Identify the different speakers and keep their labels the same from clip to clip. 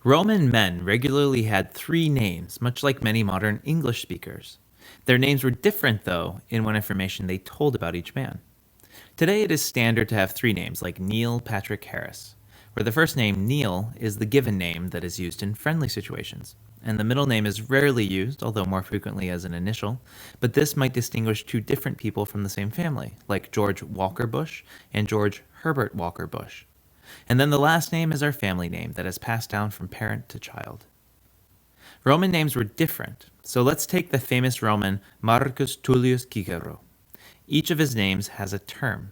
Speaker 1: Roman men regularly had three names, much like many modern English speakers. Their names were different, though, in what information they told about each man. Today it is standard to have three names, like Neil Patrick Harris, where the first name, Neil, is the given name that is used in friendly situations, and the middle name is rarely used, although more frequently as an initial, but this might distinguish two different people from the same family, like George Walker Bush and George Herbert Walker Bush. And then the last name is our family name that is passed down from parent to child. Roman names were different, so let's take the famous Roman Mārcus Tullius Cicero. Each of his names has a term.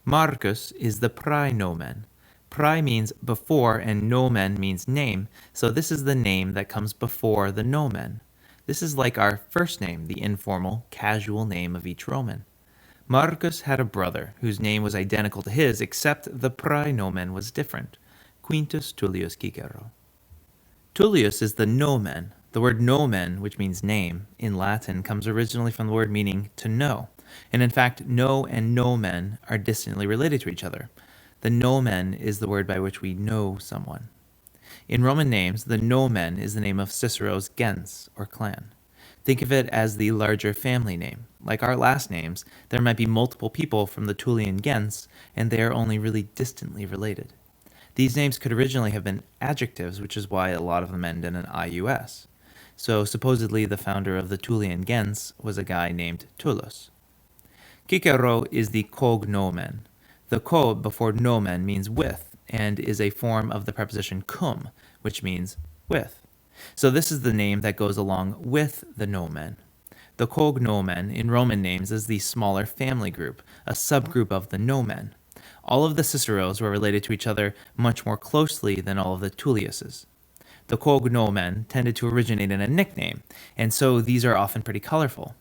Speaker 1: Mārcus is the praenomen. Prae means before and nomen means name, so this is the name that comes before the nomen. This is like our first name, the informal, casual name of each Roman. Mārcus had a brother whose name was identical to his, except the praenomen was different, Quintus Tullius Cicero. Tullius is the nomen. The word nomen, which means name, in Latin comes originally from the word meaning to know. And in fact, know and nomen are distantly related to each other. The nomen is the word by which we know someone. In Roman names, the nomen is the name of Cicero's gens, or clan. Think of it as the larger family name. Like our last names, there might be multiple people from the Tullian gens, and they are only really distantly related. These names could originally have been adjectives, which is why a lot of them end in an ius. So supposedly the founder of the Tullian gens was a guy named Tullus. Cicero is the cognomen. The co before nomen means with, and is a form of the preposition cum, which means with. So this is the name that goes along with the nomen. The cognomen in Roman names is the smaller family group, a subgroup of the nomen. All of the Ciceros were related to each other much more closely than all of the Tulliuses. The cognomen tended to originate in a nickname, and so these are often pretty colorful.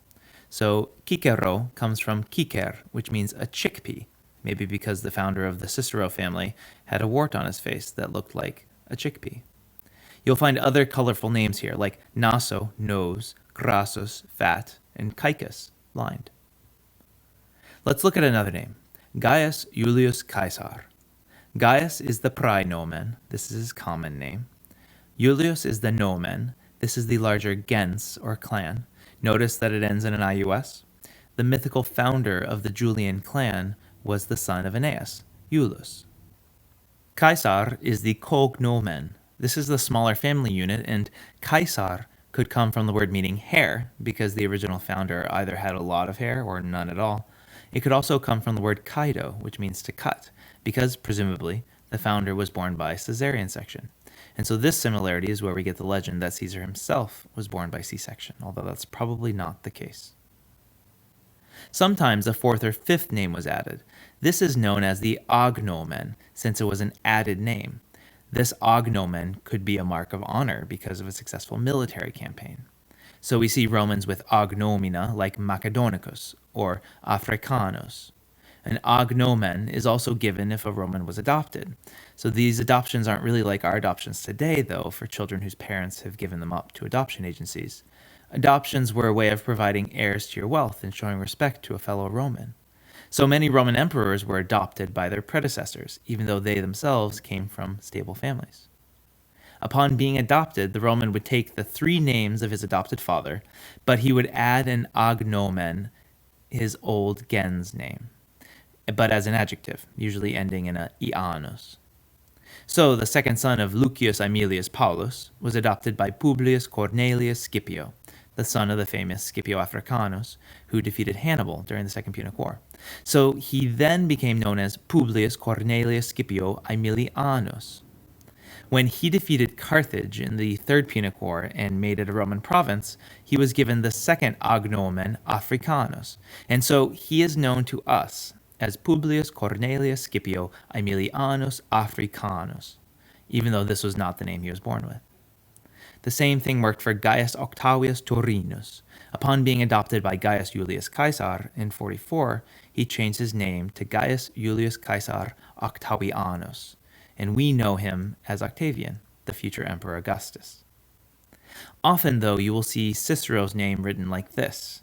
Speaker 1: So Cicero comes from cicer, which means a chickpea, maybe because the founder of the Cicero family had a wart on his face that looked like a chickpea. You'll find other colorful names here, like naso, nose, crassus, fat, and caecus, blind. Let's look at another name, Gaius Julius Caesar. Gaius is the praenomen, this is his common name. Julius is the nomen, this is the larger gens, or clan. Notice that it ends in an ius. The mythical founder of the Julian clan was the son of Aeneas, Iulus. Caesar is the cognomen. This is the smaller family unit, and Caesar could come from the word meaning hair, because the original founder either had a lot of hair or none at all. It could also come from the word kaido, which means to cut, because, presumably, the founder was born by cesarean section. And so this similarity is where we get the legend that Caesar himself was born by C-section, although that's probably not the case. Sometimes a fourth or fifth name was added. This is known as the cognomen, since it was an added name. This cognomen could be a mark of honor because of a successful military campaign. So we see Romans with cognomina like Macedonicus or Africanus. An cognomen is also given if a Roman was adopted. So these adoptions aren't really like our adoptions today, though, for children whose parents have given them up to adoption agencies. Adoptions were a way of providing heirs to your wealth and showing respect to a fellow Roman. So many Roman emperors were adopted by their predecessors, even though they themselves came from stable families. Upon being adopted, the Roman would take the three names of his adopted father, but he would add an cognomen, his old gens name, but as an adjective, usually ending in a ianus. So the second son of Lucius Aemilius Paulus was adopted by Publius Cornelius Scipio, the son of the famous Scipio Africanus, who defeated Hannibal during the Second Punic War. So he then became known as Publius Cornelius Scipio Aemilianus. When he defeated Carthage in the Third Punic War and made it a Roman province, he was given the second cognomen Africanus, and so he is known to us as Publius Cornelius Scipio Aemilianus Africanus, even though this was not the name he was born with. The same thing worked for Gaius Octavius Turinus. Upon being adopted by Gaius Julius Caesar in 44, he changed his name to Gaius Julius Caesar Octavianus, and we know him as Octavian, the future Emperor Augustus. Often, though, you will see Cicero's name written like this,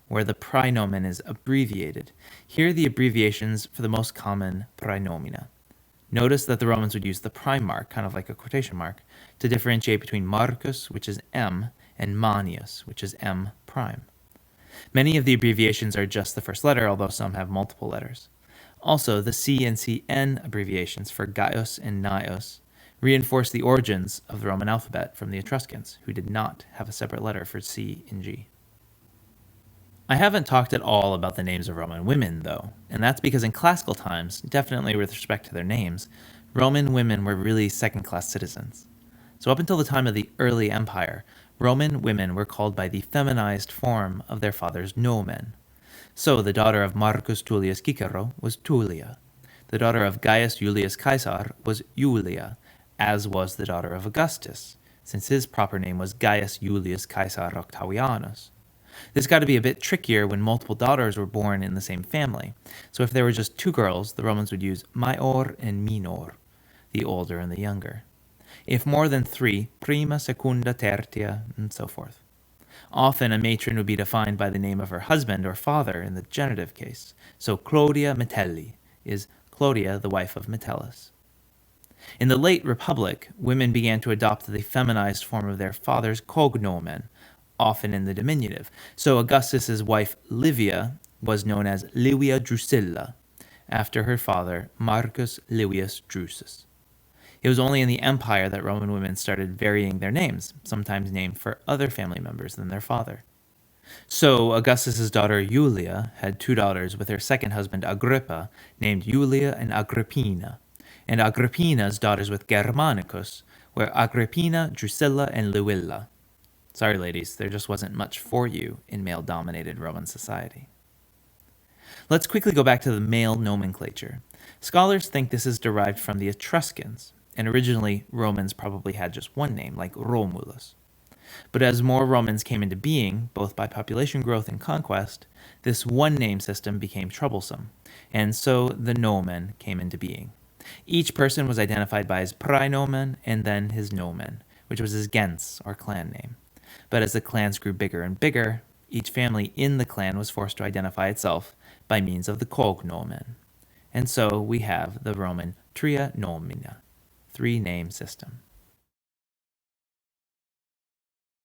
Speaker 1: where the praenomen is abbreviated. Here are the abbreviations for the most common praenomina. Notice that the Romans would use the prime mark, kind of like a quotation mark, to differentiate between Mārcus, which is M, and Manius, which is M prime. Many of the abbreviations are just the first letter, although some have multiple letters. Also, the C and CN abbreviations for Gaius and Naios reinforce the origins of the Roman alphabet from the Etruscans, who did not have a separate letter for C and G. I haven't talked at all about the names of Roman women, though, and that's because in classical times, definitely with respect to their names, Roman women were really second-class citizens. So up until the time of the early empire, Roman women were called by the feminized form of their father's nomen. So the daughter of Mārcus Tullius Cicero was Tullia. The daughter of Gaius Julius Caesar was Julia, as was the daughter of Augustus, since his proper name was Gaius Julius Caesar Octavianus. This got to be a bit trickier when multiple daughters were born in the same family. So if there were just two girls, the Romans would use maior and minor, the older and the younger. If more than three, prima, secunda, tertia, and so forth. Often a matron would be defined by the name of her husband or father in the genitive case. So Claudia Metelli is Claudia, the wife of Metellus. In the late Republic, women began to adopt the feminized form of their father's cognomen, often in the diminutive. So Augustus's wife Livia was known as Livia Drusilla, after her father Marcus Livius Drusus. It was only in the empire that Roman women started varying their names, sometimes named for other family members than their father. So Augustus's daughter Julia had two daughters with her second husband Agrippa, named Julia and Agrippina, and Agrippina's daughters with Germanicus were Agrippina, Drusilla, and Luilla. Sorry, ladies, there just wasn't much for you in male-dominated Roman society. Let's quickly go back to the male nomenclature. Scholars think this is derived from the Etruscans, and originally Romans probably had just one name, like Romulus. But as more Romans came into being, both by population growth and conquest, this one-name system became troublesome, and so the nomen came into being. Each person was identified by his praenomen and then his nomen, which was his gens, or clan name. But as the clans grew bigger and bigger, each family in the clan was forced to identify itself by means of the cognomen. And so we have the Roman tria nomina, three-name system.